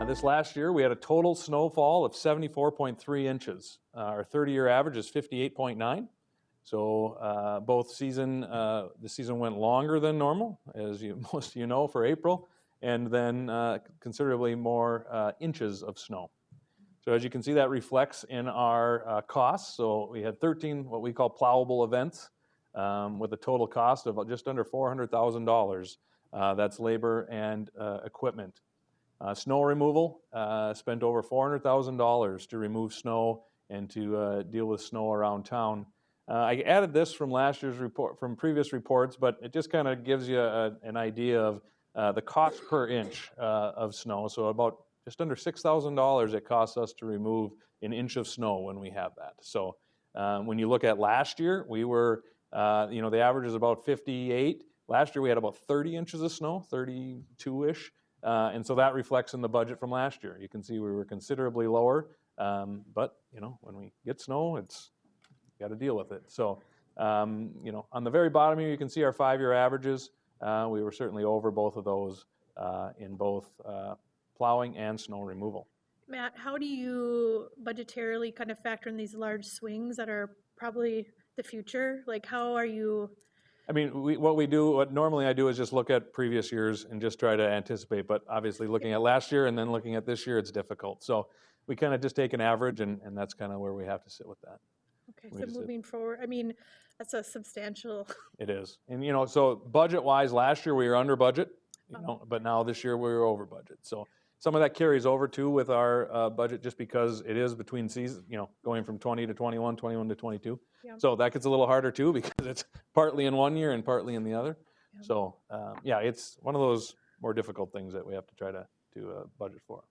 This last year, we had a total snowfall of 74.3 inches. Our 30-year average is 58.9. So both the season went longer than normal, as most of you know, for April, and then considerably more inches of snow. So as you can see, that reflects in our costs. So we had 13 what we call plowable events with a total cost of just under $400,000. That's labor and equipment. Snow removal, spent over $400,000 to remove snow and to deal with snow around town. I added this from last year's report, from previous reports, but it just kind of gives you an idea of the cost per inch of snow. So about just under $6,000 it costs us to remove an inch of snow when we have that. So when you look at last year, we were, the average is about 58. Last year we had about 30 inches of snow, 32-ish. And so that reflects in the budget from last year. You can see we were considerably lower, but when we get snow, it's got to deal with it. So on the very bottom here, you can see our 5-year averages. We were certainly over both of those in both plowing and snow removal. Matt, how do you budgetarily kind of factor in these large swings that are probably the future? Like, how are you? I mean, what normally I do is just look at previous years and just try to anticipate, but obviously looking at last year and then looking at this year, it's difficult. So we kind of just take an average, and that's kind of where we have to sit with that. Okay, so moving forward, I mean, that's a substantial. It is. And, so budget-wise, last year we were under budget, but now this year we were over budget. So some of that carries over too with our budget, just because it is between seasons, going from 20 to 21, 21 to 22. Yeah. So that gets a little harder too, because it's partly in one year and partly in the other. Yeah. So it's one of those more difficult things that we have to try to budget for.